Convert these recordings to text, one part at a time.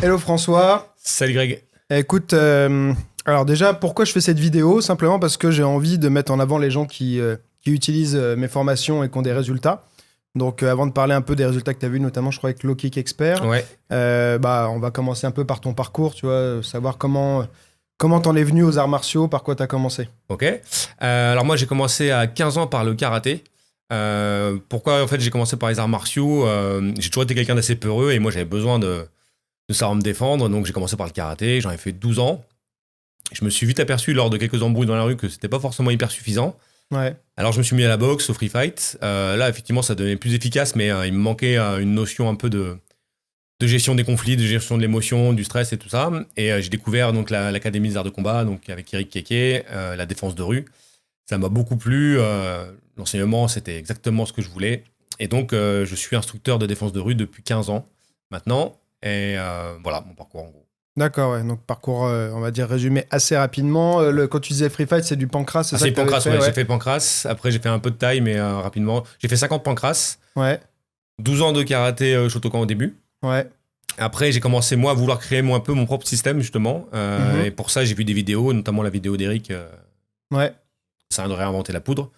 Hello François. Salut Greg. Écoute, alors déjà, pourquoi je fais cette vidéo? Simplement parce que j'ai envie de mettre en avant les gens qui utilisent mes formations et qui ont des résultats. Donc avant de parler un peu des résultats que tu as vus, notamment je crois avec Low Kick Expert, Ouais. on va commencer un peu par ton parcours, tu vois, savoir comment t'en es venu aux arts martiaux, par quoi tu as commencé. Ok. Alors moi j'ai commencé à 15 ans par le karaté. Pourquoi en fait j'ai commencé par les arts martiaux? J'ai toujours été quelqu'un d'assez peureux et moi j'avais besoin de savoir me défendre, donc j'ai commencé par le karaté. J'en ai fait 12 ans. Je me suis vite aperçu lors de quelques embrouilles dans la rue que c'était pas forcément hyper suffisant. Ouais, Alors je me suis mis à la boxe, au free fight. Là effectivement ça devenait plus efficace, mais il me manquait une notion un peu de gestion des conflits, de gestion de l'émotion, du stress et tout ça. Et j'ai découvert donc l'académie des arts de combat, donc avec Eric Keke, la défense de rue. Ça m'a beaucoup plu. L'enseignement, c'était exactement ce que je voulais. Et donc, je suis instructeur de défense de rue depuis 15 ans maintenant. Et voilà mon parcours en gros. d'accord, ouais. Donc parcours, on va dire résumé assez rapidement. Quand tu disais Free Fight, c'est du pancras, c'est ça C'est que tu avais pancras, fait, ouais. ouais. J'ai fait pancras. Après, j'ai fait un peu de taille, mais rapidement. J'ai fait 50 pancras. Ouais, 12 ans de karaté Shotokan au début. ouais. Après, j'ai commencé, moi, à vouloir créer un peu mon propre système, justement. Mhm. Et pour ça, j'ai vu des vidéos, notamment la vidéo d'Eric. Ouais, Ça vient de réinventer la poudre.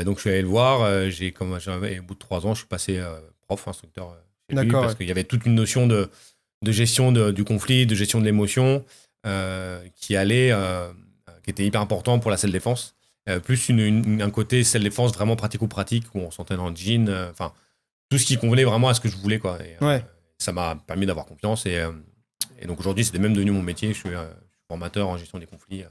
Donc, je suis allé le voir. Au bout de 3 ans, je suis passé prof, instructeur chez lui, d'accord, parce ouais. qu'il y avait toute une notion de gestion du conflit, de gestion de l'émotion, qui était hyper important pour la self-défense. Plus un côté self-défense vraiment pratico-pratique, où on s'entraîne en jean. Enfin, tout ce qui convenait vraiment à ce que je voulais, quoi. Et, Ouais. ça m'a permis d'avoir confiance. Et donc, aujourd'hui, c'est même devenu mon métier. Je suis formateur en gestion des conflits.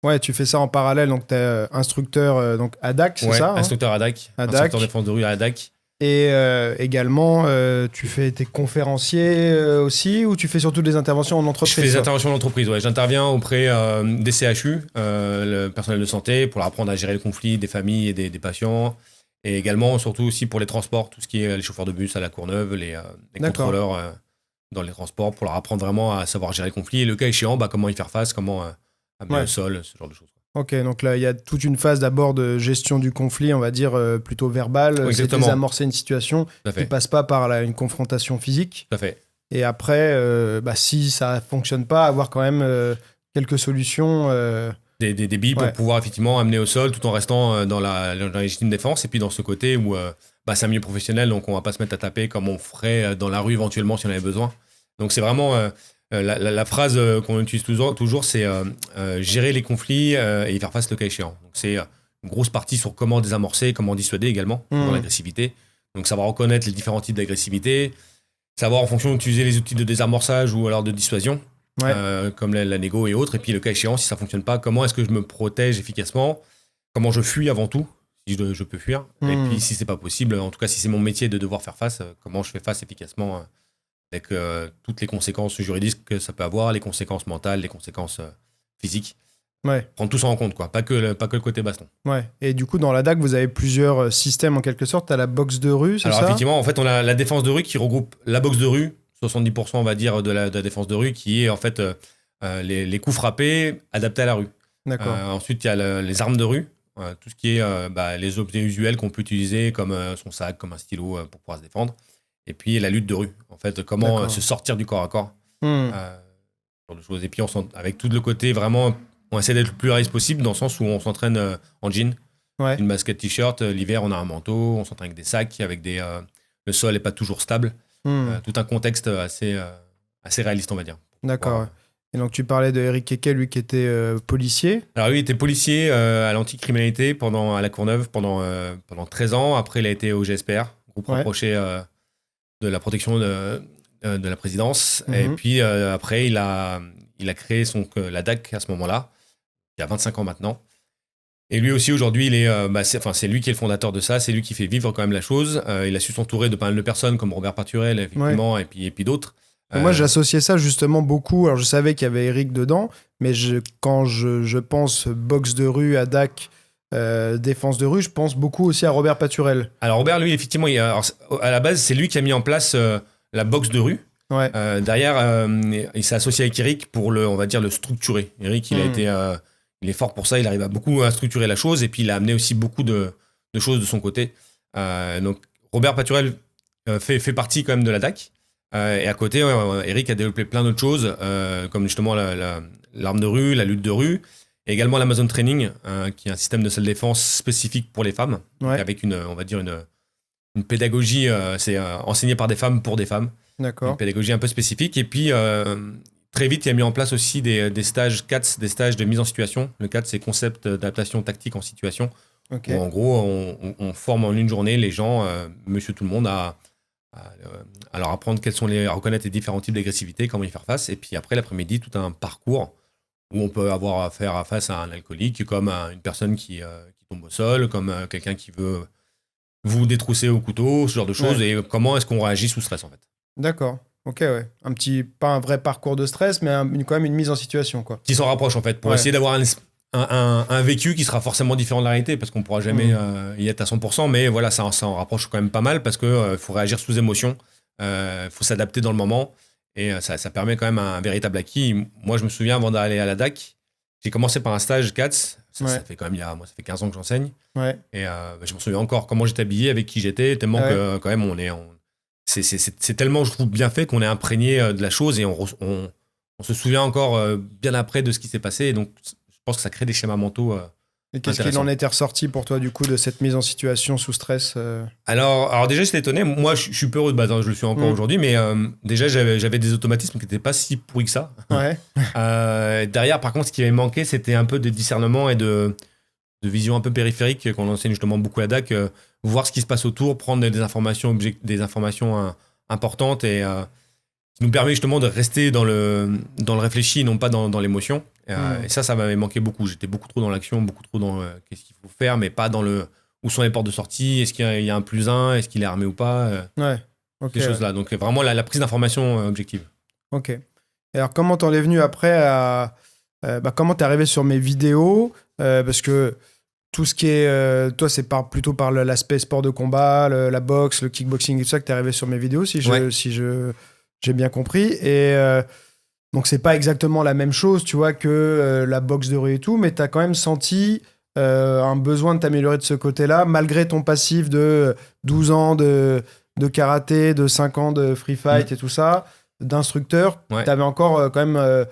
Ouais, tu fais ça en parallèle, donc tu es instructeur donc à DAC, c'est Ouais, ça, hein? instructeur à DAC, À instructeur DAC. défense de rue à DAC. Et également, tu fais tes conférenciers aussi, ou tu fais surtout des interventions en Je fais entreprise, des toi? interventions d'entreprise, ouais. J'interviens auprès des CHU, le personnel de santé, pour leur apprendre à gérer le conflit des familles et des patients. Et également, surtout aussi pour les transports, tout ce qui est les chauffeurs de bus à la Courneuve, les D'accord. contrôleurs dans les transports, pour leur apprendre vraiment à savoir gérer le conflit. Et le cas échéant, comment y faire face, comment amener Ouais. au sol, ce genre de choses. Ok, donc là, il y a toute une phase d'abord de gestion du conflit, on va dire plutôt verbale. Oui, C'est exactement, désamorcer une situation tout à qui fait, passe pas par une confrontation physique. tout à fait. Et après, si ça fonctionne pas, avoir quand même quelques solutions. Des billes pour Ouais, pouvoir effectivement amener au sol tout en restant dans la légitime défense. Et puis dans ce côté où c'est un milieu professionnel, donc on va pas se mettre à taper comme on ferait dans la rue éventuellement si on avait besoin. Donc c'est vraiment la phrase qu'on utilise toujours c'est gérer les conflits et y faire face le cas échéant. Donc c'est une grosse partie sur comment désamorcer, comment dissuader également dans Hmm. l'agressivité. Donc savoir reconnaître les différents types d'agressivité, savoir en fonction d'utiliser les outils de désamorçage ou alors de dissuasion Ouais, comme la négo et autres. Et puis le cas échéant, si ça fonctionne pas, comment est-ce que je me protège efficacement? Comment je fuis avant tout, si je peux fuir? Et Hmm. puis si c'est pas possible, en tout cas si c'est mon métier de devoir faire face, comment je fais face efficacement avec toutes les conséquences juridiques que ça peut avoir, les conséquences mentales, les conséquences physiques. Ouais, Prendre tout ça en compte, quoi. Pas que le côté baston. ouais. Et du coup, dans la DAC, vous avez plusieurs systèmes en quelque sorte. Tu as la boxe de rue, c'est Alors ça? effectivement, en fait, on a la défense de rue qui regroupe la boxe de rue, 70% on va dire de la défense de rue, qui est en fait les coups frappés adaptés à la rue. D'accord. Ensuite, il y a les armes de rue, tout ce qui est les objets usuels qu'on peut utiliser, comme son sac, comme un stylo pour pouvoir se défendre. Et puis la lutte de rue, en fait, comment D'accord. se sortir du corps à corps. Hmm. Ce genre de choses. Et puis, avec tout le côté vraiment, on essaie d'être le plus réaliste possible, dans le sens où on s'entraîne en jean, Ouais. une basket t-shirt. L'hiver, on a un manteau, on s'entraîne avec des sacs, le sol n'est pas toujours stable. Hmm. Tout un contexte assez réaliste, on va dire. D'accord. Ouais. Voilà. Et donc, tu parlais de Eric Keke, lui qui était policier. Alors lui, il était policier à l'anticriminalité à la Courneuve pendant 13 ans. Après, il a été au GSPR, groupe Ouais. rapproché de la protection de la présidence. Et Mhm. puis après, il a créé la DAC à ce moment-là, il y a 25 ans maintenant. Et lui aussi, aujourd'hui, c'est lui qui est le fondateur de ça, c'est lui qui fait vivre quand même la chose. Il a su s'entourer de pas mal de personnes comme Robert Paturel, Ouais. effectivement, et puis d'autres. Moi, j'associais ça justement beaucoup. Alors, je savais qu'il y avait Eric dedans, mais quand je pense boxe de rue à DAC, défense de rue, je pense beaucoup aussi à Robert Paturel. Alors Robert, lui, effectivement, à la base, c'est lui qui a mis en place la boxe de rue. Ouais. Derrière, il s'est associé avec Eric pour on va dire, le structurer. Eric, il est fort pour ça, il arrive à beaucoup à structurer la chose, et puis il a amené aussi beaucoup de choses de son côté. Donc Robert Paturel fait partie quand même de la DAC. Et à côté, Eric a développé plein d'autres choses, comme justement l'arme de rue, la lutte de rue, et également l'Amazon Training, qui est un système de self-défense spécifique pour les femmes, donc avec on va dire une pédagogie, c'est enseigné par des femmes pour des femmes. D'accord. Une pédagogie un peu spécifique. Et puis, très vite, il a mis en place aussi des stages CATS, des stages de mise en situation. Le CATS, c'est concept d'adaptation tactique en situation. Okay. Où, en gros, on forme en une journée les gens, monsieur tout le monde, à leur apprendre à reconnaître les différents types d'agressivité, comment y faire face. Et puis après, l'après-midi, tout un parcours où on peut avoir à faire face à un alcoolique, comme à une personne qui tombe au sol, comme quelqu'un qui veut vous détrousser au couteau, ce genre de choses. Et comment est-ce qu'on réagit sous stress, en fait. D'accord. Ok, ouais. Pas un vrai parcours de stress, mais quand même une mise en situation, quoi. Qui s'en rapproche, en fait, pour essayer d'avoir un vécu qui sera forcément différent de la réalité, parce qu'on ne pourra jamais y être à 100%, mais voilà, ça en rapproche quand même pas mal, parce qu'il faut réagir sous émotion, il faut s'adapter dans le moment, et ça permet quand même un véritable acquis. Moi, je me souviens, avant d'aller à la DAC, j'ai commencé par un stage CATS, ça fait quand même, moi, ça fait 15 ans que j'enseigne, et je me souviens encore comment j'étais habillé, avec qui j'étais, tellement que quand même, c'est tellement, je trouve, bien fait qu'on est imprégné de la chose, et on se souvient encore bien après de ce qui s'est passé, et donc je pense que ça crée des schémas mentaux. Et qu'est-ce qu'il en était ressorti pour toi, du coup, de cette mise en situation sous stress Alors déjà, j'étais étonné. Moi, je suis peureux de base, je le suis encore aujourd'hui, mais déjà, j'avais des automatismes qui n'étaient pas si pourris que ça. Derrière, par contre, ce qui avait manqué, c'était un peu de discernement et de vision un peu périphérique, qu'on enseigne justement beaucoup à la DAC, voir ce qui se passe autour, prendre des informations importantes et qui nous permet justement de rester dans le réfléchi, non pas dans l'émotion. Et ça m'avait manqué beaucoup. J'étais beaucoup trop dans l'action, beaucoup trop dans qu'est-ce qu'il faut faire, mais pas dans où sont les portes de sortie, est-ce qu'il y a un +1, est-ce qu'il est armé ou pas, ces choses-là. Donc vraiment la prise d'information objective. Ok. Et alors comment t'en es venu après comment t'es arrivé sur mes vidéos parce que tout ce qui est... toi, c'est plutôt par l'aspect sport de combat, la boxe, le kickboxing et tout ça que t'es arrivé sur mes vidéos, si j'ai bien compris. Et donc, c'est pas exactement la même chose, tu vois, que la boxe de rue et tout, mais t'as quand même senti un besoin de t'améliorer de ce côté-là, malgré ton passif de 12 ans de karaté, de 5 ans de free fight et tout ça, d'instructeur. T'avais encore quand même...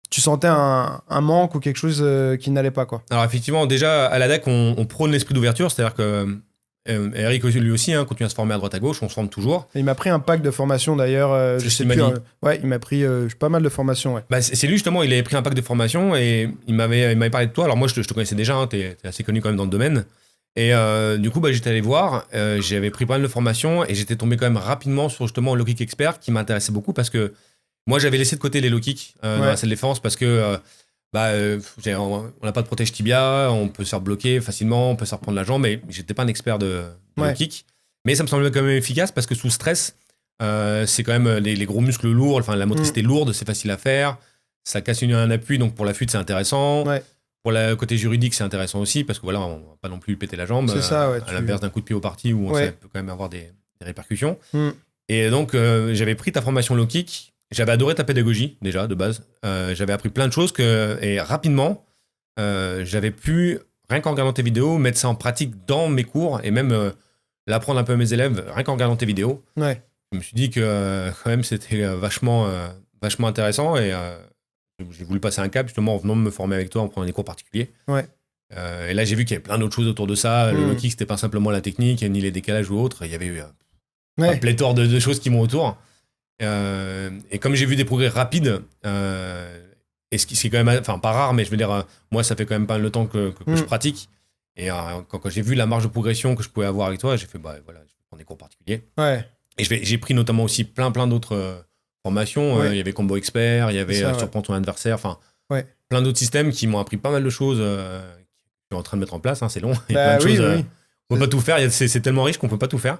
tu sentais un manque ou quelque chose qui n'allait pas, quoi. Alors, effectivement, déjà, à la DAC, on prône l'esprit d'ouverture, c'est-à-dire que Eric, lui aussi, continue à se former à droite à gauche, on se forme toujours. Et il m'a pris un pack de formation d'ailleurs. Je sais plus. Il m'a pris pas mal de formations. Bah, c'est lui justement, il avait pris un pack de formation et il m'avait parlé de toi. Alors moi, je te connaissais déjà, t'es assez connu quand même dans le domaine. Et du coup, j'étais allé voir, j'avais pris pas mal de formations et j'étais tombé quand même rapidement sur justement le low kick expert qui m'intéressait beaucoup parce que moi, j'avais laissé de côté les low kicks dans la salle de défense parce que on n'a pas de protège tibia, on peut se faire bloquer facilement, on peut se faire prendre la jambe, mais j'étais pas un expert de low kick. Mais ça me semblait quand même efficace parce que sous stress, c'est quand même les gros muscles lourds, enfin la motricité lourde, c'est facile à faire, ça casse un appui, donc pour la fuite c'est intéressant. Pour le côté juridique c'est intéressant aussi parce que voilà, on va pas non plus péter la jambe, c'est ça, à l'inverse d'un coup de pied au parti où ça peut quand même avoir des répercussions. Et donc j'avais pris ta formation low kick. J'avais adoré ta pédagogie, déjà, de base. J'avais appris plein de choses et rapidement, j'avais pu, rien qu'en regardant tes vidéos, mettre ça en pratique dans mes cours et même l'apprendre un peu à mes élèves, rien qu'en regardant tes vidéos. Je me suis dit que quand même, c'était vachement intéressant et j'ai voulu passer un cap, justement, en venant me former avec toi, en prenant des cours particuliers. Et là, j'ai vu qu'il y avait plein d'autres choses autour de ça. Le low kick, c'était pas simplement la technique, ni les décalages ou autre. Il y avait eu un pléthore de choses qui m'ont autour. Et comme j'ai vu des progrès rapides, et ce qui est quand même, enfin pas rare, mais je veux dire, moi ça fait quand même pas le temps que je pratique. Et quand j'ai vu la marge de progression que je pouvais avoir avec toi, j'ai fait voilà, je vais prendre des cours particuliers. Et j'ai pris notamment aussi plein d'autres formations. Il y avait Combo Expert, il y avait Surprendre ton adversaire, enfin plein d'autres systèmes qui m'ont appris pas mal de choses. Que je suis en train de mettre en place, c'est long. Il y a plein de choses. On peut pas tout faire. C'est tellement riche qu'on peut pas tout faire.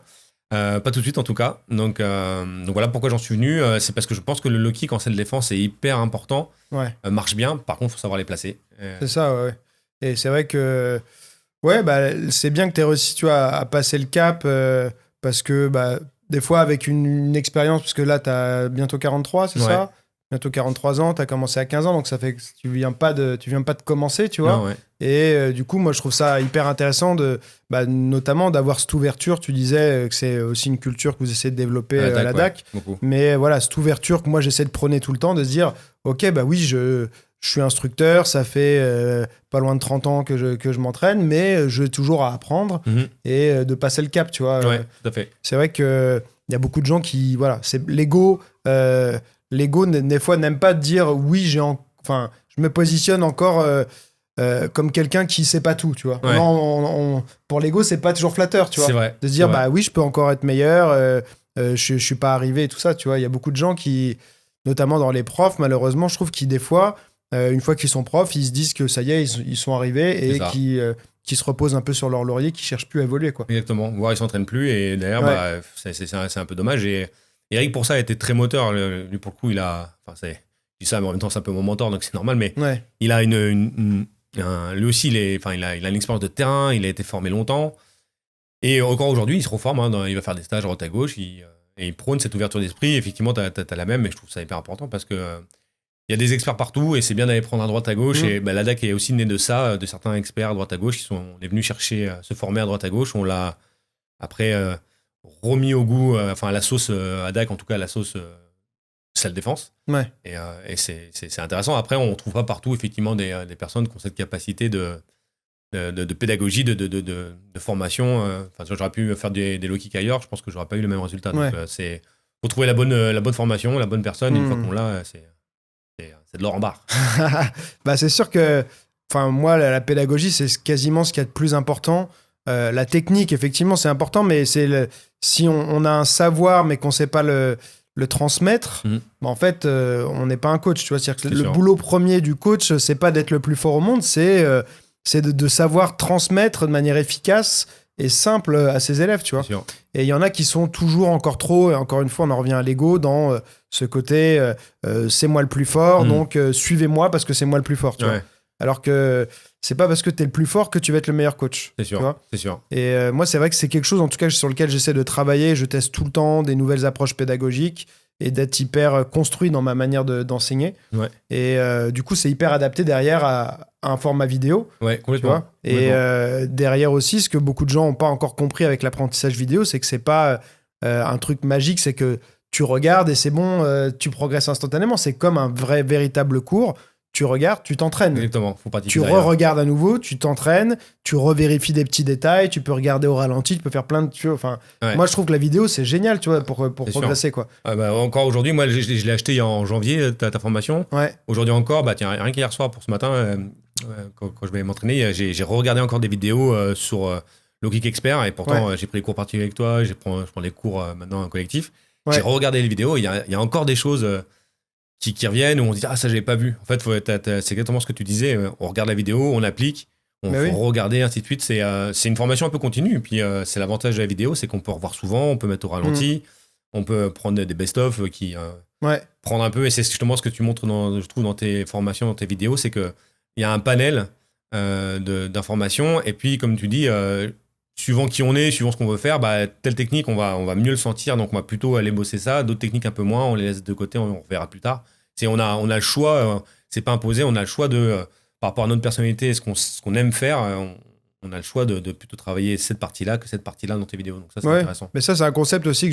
Pas tout de suite en tout cas. Donc voilà pourquoi j'en suis venu. C'est parce que je pense que le low kick en salle défense est hyper important. Marche bien. Par contre, il faut savoir les placer. C'est ça, Et c'est vrai que c'est bien que tu aies réussi à passer le cap parce que des fois avec une expérience, parce que là tu as bientôt 43, c'est ça? bientôt 43 ans, tu as commencé à 15 ans, donc ça fait que tu viens pas de commencer, tu vois. Non, ouais. Et du coup, moi, je trouve ça hyper intéressant notamment d'avoir cette ouverture. Tu disais que c'est aussi une culture que vous essayez de développer à la DAC. Beaucoup. Mais voilà, cette ouverture que moi, j'essaie de prôner tout le temps, de se dire, OK, bah oui, je suis instructeur, ça fait pas loin de 30 ans que je m'entraîne, mais je vais toujours à apprendre et de passer le cap, tu vois. Ouais, tout à fait. C'est vrai qu'il y a beaucoup de gens qui, voilà, c'est l'ego. L'ego, des fois, n'aime pas dire oui, enfin, je me positionne encore comme quelqu'un qui sait pas tout, tu vois. Ouais. Pour l'ego, c'est pas toujours flatteur, tu vois. C'est vrai. De se dire, bah oui, je peux encore être meilleur, je suis pas arrivé et tout ça, tu vois. Il y a beaucoup de gens qui, notamment dans les profs, malheureusement, je trouve qu'ils, des fois, une fois qu'ils sont profs, ils se disent que ça y est, ils sont arrivés et qui se reposent un peu sur leur laurier, qui cherchent plus à évoluer, quoi. Exactement. Voire ils s'entraînent plus et d'ailleurs, Ouais. c'est un peu dommage. Et Eric, pour ça, a été très moteur. Lui, pour le coup, il a. Enfin, je dis ça, mais en même temps, c'est un peu mon mentor, donc c'est normal. Mais Ouais. il a lui aussi, il a une expérience de terrain, il a été formé longtemps. Et encore aujourd'hui, il se reforme. Il va faire des stages à droite à gauche. Et il prône cette ouverture d'esprit. Effectivement, tu as la même, mais je trouve ça hyper important parce que. Il y a des experts partout et c'est bien d'aller prendre à droite à gauche. Et la DAC est aussi née de ça, de certains experts à droite à gauche on est venu chercher se former à droite à gauche. On l'a après remis au goût, à la sauce à DAC, en tout cas à la sauce salle défense. Ouais. Et c'est intéressant. Après, on trouvera partout effectivement des personnes qui ont cette capacité de pédagogie, de formation. J'aurais pu faire des low kicks ailleurs, je pense que j'aurais pas eu le même résultat. Ouais. Donc, faut trouver la bonne formation, la bonne personne. Une fois qu'on l'a, c'est de l'or en barre. Bah, c'est sûr que, enfin, moi, la pédagogie, c'est quasiment ce qu'il y a de plus important. La technique, effectivement, c'est important, mais si on a un savoir, mais qu'on ne sait pas le transmettre, bah, en fait, on n'est pas un coach. Tu vois, c'est-à-dire que le boulot premier du coach, c'est pas d'être le plus fort au monde, c'est de savoir transmettre de manière efficace et simple à ses élèves, tu vois. Et il y en a qui sont toujours encore trop, et encore une fois, on en revient à l'ego, dans ce côté c'est moi le plus fort, donc suivez-moi parce que c'est moi le plus fort, tu vois. Alors que c'est pas parce que t'es le plus fort que tu vas être le meilleur coach. C'est sûr, tu vois. c'est sûr. Et moi, c'est vrai que c'est quelque chose, en tout cas, sur lequel j'essaie de travailler. Je teste tout le temps des nouvelles approches pédagogiques et d'être hyper construit dans ma manière d'enseigner. Ouais. Et du coup, c'est hyper adapté derrière à un format vidéo. Ouais, complètement. Tu vois. Et derrière aussi, ce que beaucoup de gens n'ont pas encore compris avec l'apprentissage vidéo, c'est que c'est pas un truc magique, c'est que tu regardes et c'est bon, tu progresses instantanément. C'est comme un véritable cours. Tu regardes, tu t'entraînes. Exactement, faut pratiquer. Tu re-regardes à nouveau, tu t'entraînes, tu revérifies des petits détails, tu peux regarder au ralenti, tu peux faire plein de... Enfin, moi, je trouve que la vidéo, c'est génial, tu vois, pour progresser, quoi. Encore aujourd'hui, moi, je l'ai acheté en janvier, ta formation. Ouais. Aujourd'hui encore, tiens, rien qu'hier soir, pour ce matin, quand je vais m'entraîner, j'ai re-regardé encore des vidéos sur Low Kick Expert, et pourtant, j'ai pris les cours particuliers avec toi, je prends les cours maintenant en collectif. J'ai re-regardé les vidéos, il y a encore des choses... qui reviennent, où on se dit « Ah, ça, j'avais pas vu ». En fait, c'est exactement ce que tu disais. On regarde la vidéo, on applique, on faut regarder, ainsi de suite. C'est une formation un peu continue. Et puis, c'est l'avantage de la vidéo, c'est qu'on peut revoir souvent, on peut mettre au ralenti, on peut prendre des best-of prendre un peu. Et c'est justement ce que tu montres, je trouve, dans tes formations, dans tes vidéos, c'est qu'il y a un panel d'informations. Et puis, comme tu dis... suivant qui on est, suivant ce qu'on veut faire, telle technique, on va mieux le sentir, donc on va plutôt aller bosser ça. D'autres techniques un peu moins, on les laisse de côté, on reverra plus tard. On a le choix, c'est pas imposé, on a le choix par rapport à notre personnalité, ce qu'on aime faire, on a le choix de plutôt travailler cette partie-là que cette partie-là dans tes vidéos. Donc ça, c'est intéressant. Mais ça, c'est un concept aussi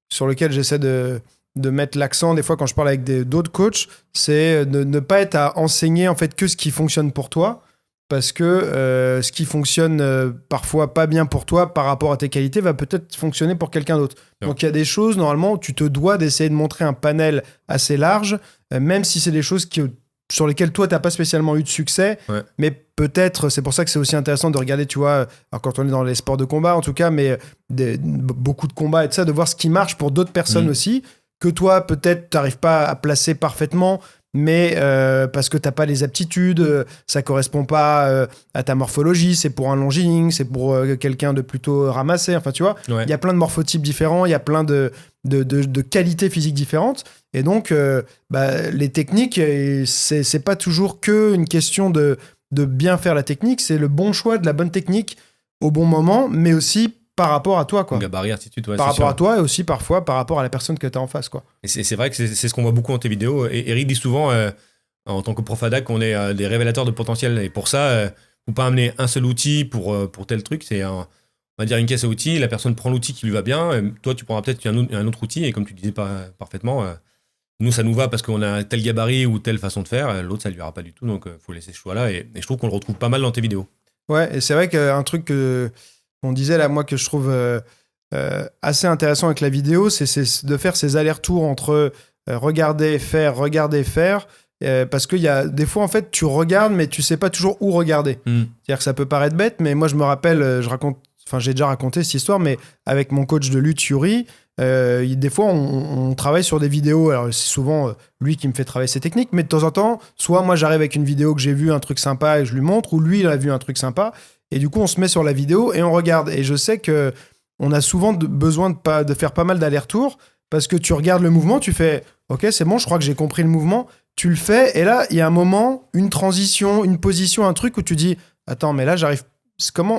sur lequel j'essaie de mettre l'accent des fois quand je parle avec d'autres coachs, c'est de ne pas être à enseigner en fait que ce qui fonctionne pour toi. Parce que ce qui fonctionne parfois pas bien pour toi par rapport à tes qualités va peut-être fonctionner pour quelqu'un d'autre. Donc il y a des choses, normalement, où tu te dois d'essayer de montrer un panel assez large, même si c'est des choses sur lesquelles toi, tu n'as pas spécialement eu de succès. Ouais. Mais peut-être, c'est pour ça que c'est aussi intéressant de regarder, tu vois, alors quand on est dans les sports de combat en tout cas, mais beaucoup de combats et tout ça, de voir ce qui marche pour d'autres personnes aussi, que toi, peut-être, tu n'arrives pas à placer parfaitement, mais parce que t'as pas les aptitudes, ça correspond pas à ta morphologie, c'est pour un longiligne, c'est pour quelqu'un de plutôt ramassé, enfin tu vois, il y a plein de morphotypes différents, il y a plein de qualités physiques différentes, et donc les techniques, c'est pas toujours que une question de bien faire la technique, c'est le bon choix de la bonne technique au bon moment, mais aussi par rapport à toi, quoi. Gabarit, ainsi de suite. Ouais, Par c'est rapport sûr. à toi et aussi parfois par rapport à la personne que tu as en face, quoi. Et c'est vrai que c'est ce qu'on voit beaucoup dans tes vidéos. Et Eric dit souvent, en tant que prof ADAC, qu'on est des révélateurs de potentiel. Et pour ça, faut pas amener un seul outil pour tel truc. C'est on va dire une caisse à outils. La personne prend l'outil qui lui va bien. Toi, tu prendras peut-être un autre outil. Et comme tu disais parfaitement, nous, ça nous va parce qu'on a un tel gabarit ou telle façon de faire. L'autre, ça lui ira pas du tout. Donc, faut laisser ce choix-là. Et je trouve qu'on le retrouve pas mal dans tes vidéos. Ouais, et c'est vrai qu'un truc qu'on disait là, moi, que je trouve assez intéressant avec la vidéo, c'est de faire ces allers-retours entre regarder, faire. Parce qu'il y a des fois, en fait, tu regardes, mais tu sais pas toujours où regarder. C'est-à-dire que ça peut paraître bête, mais moi, je me rappelle, j'ai déjà raconté cette histoire, mais avec mon coach de lutte, Yuri, des fois, on travaille sur des vidéos. Alors, c'est souvent lui qui me fait travailler ses techniques, mais de temps en temps, soit moi, j'arrive avec une vidéo que j'ai vu, un truc sympa, et je lui montre, ou lui, il a vu un truc sympa, et du coup, on se met sur la vidéo et on regarde. Et je sais que on a souvent besoin de faire pas mal d'allers-retours, parce que tu regardes le mouvement, tu fais « Ok, c'est bon, je crois que j'ai compris le mouvement », tu le fais, et là, il y a un moment, une transition, une position, un truc où tu dis « Attends, mais là, j'arrive...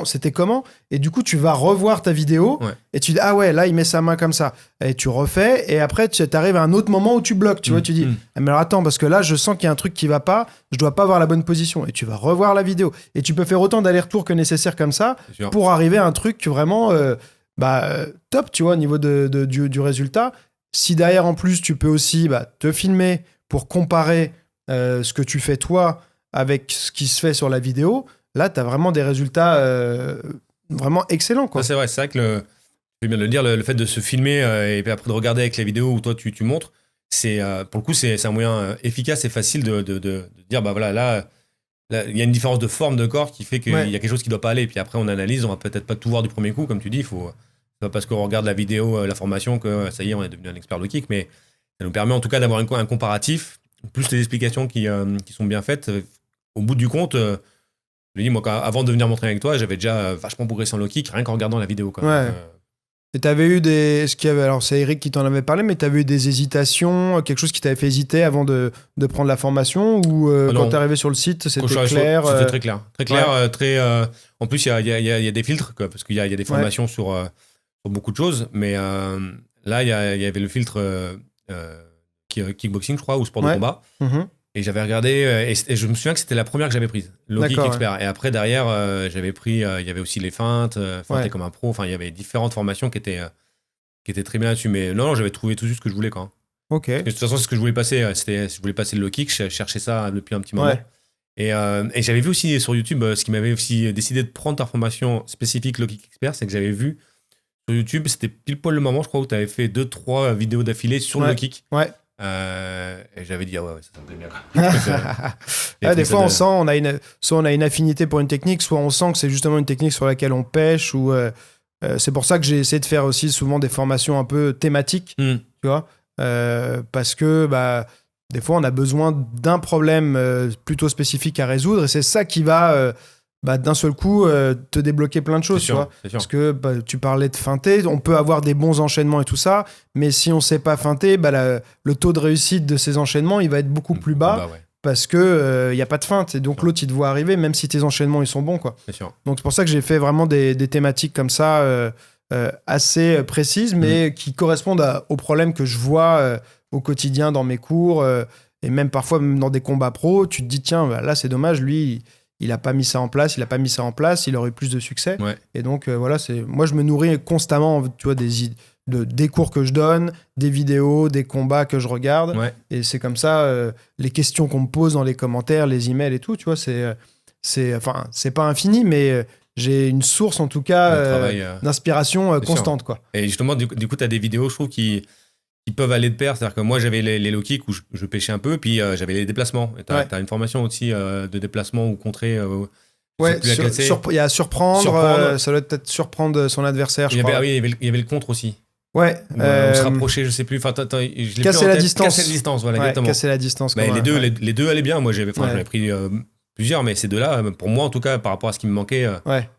C'était comment ?» Et du coup, tu vas revoir ta vidéo, et tu dis « Ah ouais, là, il met sa main comme ça. » Et tu refais, et après, tu arrives à un autre moment où tu bloques, tu vois, tu dis « Ah, mais alors attends, parce que là, je sens qu'il y a un truc qui va pas, je dois pas avoir la bonne position. » Et tu vas revoir la vidéo. Et tu peux faire autant d'allers-retours que nécessaire comme ça, pour arriver à un truc vraiment top, tu vois, au niveau du résultat. Si derrière, en plus, tu peux aussi te filmer pour comparer ce que tu fais toi avec ce qui se fait sur la vidéo, là, tu as vraiment des résultats vraiment excellents, quoi. Ça, c'est vrai, je vais bien le dire, le fait de se filmer et puis après de regarder avec la vidéo où toi tu montres, pour le coup, c'est un moyen efficace et facile de dire, bah voilà, là, il y a une différence de forme de corps qui fait qu'il y a quelque chose qui doit pas aller. Et puis après, on analyse, on va peut-être pas tout voir du premier coup, comme tu dis, c'est pas parce qu'on regarde la vidéo, la formation, que ça y est, on est devenu un expert low kick, mais ça nous permet en tout cas d'avoir un comparatif, plus les explications qui sont bien faites. Au bout du compte, je me dis, moi, avant de venir m'entraîner avec toi, j'avais déjà vachement progressé en low kick, rien qu'en regardant la vidéo. Quoi. Ouais. Donc, et t'avais eu alors c'est Eric qui t'en avait parlé, mais t'avais eu des hésitations, quelque chose qui t'avait fait hésiter avant de prendre la formation, ou quand t'es arrivé sur le site, c'était clair C'était très clair. Très clair, très... En plus, il y a des filtres, quoi, parce qu'il y a des formations sur beaucoup de choses, mais là, il y avait le filtre kickboxing, je crois, ou sport de combat. Et j'avais regardé, et je me souviens que c'était la première que j'avais prise, Low Kick Expert. Et après, derrière, j'avais pris, il y avait aussi les feintes, feinter comme un pro. Enfin, il y avait différentes formations qui étaient très bien là-dessus. Mais non, j'avais trouvé tout juste ce que je voulais, quoi. Ok. Parce que de toute façon, c'est ce que je voulais passer. Je voulais passer le low kick. Je cherchais ça depuis un petit moment. Et j'avais vu aussi sur YouTube, ce qui m'avait aussi décidé de prendre ta formation spécifique Low Kick Expert, c'est que j'avais vu sur YouTube, c'était pile poil le moment, je crois, où tu avais fait 2-3 vidéos d'affilée sur le low kick. Ouais. Et j'avais dit, ça me plaît bien. Des fois, on sent, soit on a une affinité pour une technique, soit on sent que c'est justement une technique sur laquelle on pêche. Ou c'est pour ça que j'ai essayé de faire aussi souvent des formations un peu thématiques, tu vois, parce que des fois, on a besoin d'un problème plutôt spécifique à résoudre, et c'est ça qui va d'un seul coup te débloquer plein de choses, tu vois. Parce que tu parlais de feinter, on peut avoir des bons enchaînements et tout ça, mais si on sait pas feinter, le taux de réussite de ces enchaînements, il va être beaucoup plus bas, parce que y a pas de feinte, et donc l'autre il te voit arriver même si tes enchaînements ils sont bons, quoi. Donc c'est pour ça que j'ai fait vraiment des thématiques comme ça assez précises, mais qui correspondent aux problèmes que je vois au quotidien dans mes cours, et même parfois même dans des combats pro. Tu te dis tiens, là c'est dommage, lui il a pas mis ça en place, il aurait eu plus de succès. Et donc voilà, moi je me nourris constamment, tu vois, des cours que je donne, des vidéos, des combats que je regarde, et c'est comme ça, les questions qu'on me pose dans les commentaires, les emails et tout, tu vois, c'est pas infini, mais j'ai une source en tout cas d'inspiration constante, quoi. Et justement, du coup, tu as des vidéos, je trouve, qui peuvent aller de pair. C'est-à-dire que moi, j'avais les low kicks où je pêchais un peu, puis j'avais les déplacements. Tu as une formation aussi de déplacement ou contrer. Il y a surprendre. Ça doit peut-être surprendre son adversaire, je crois. Il y avait le contre aussi. Ouais. On se rapprochait, je sais plus. Enfin, casser la distance. Casser la distance, voilà, exactement. Casser la distance. Les deux allaient bien. Moi, j'avais pris plusieurs, mais ces deux-là, pour moi, en tout cas, par rapport à ce qui me manquait,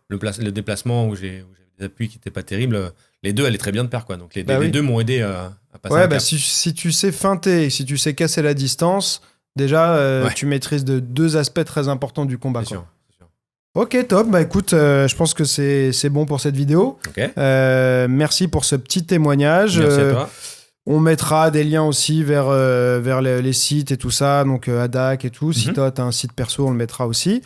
le déplacement où j'avais des appuis qui n'étaient pas terribles, les deux allaient très bien de pair, quoi. Donc les deux m'ont aidé à passer un cap. Si tu sais feinter, si tu sais casser la distance, déjà, tu maîtrises deux aspects très importants du combat. C'est sûr. Ok, top. Bah écoute, je pense que c'est bon pour cette vidéo. Ok. Merci pour ce petit témoignage. Merci à toi. On mettra des liens aussi vers les sites et tout ça, donc ADAC et tout. Si toi, tu as un site perso, on le mettra aussi.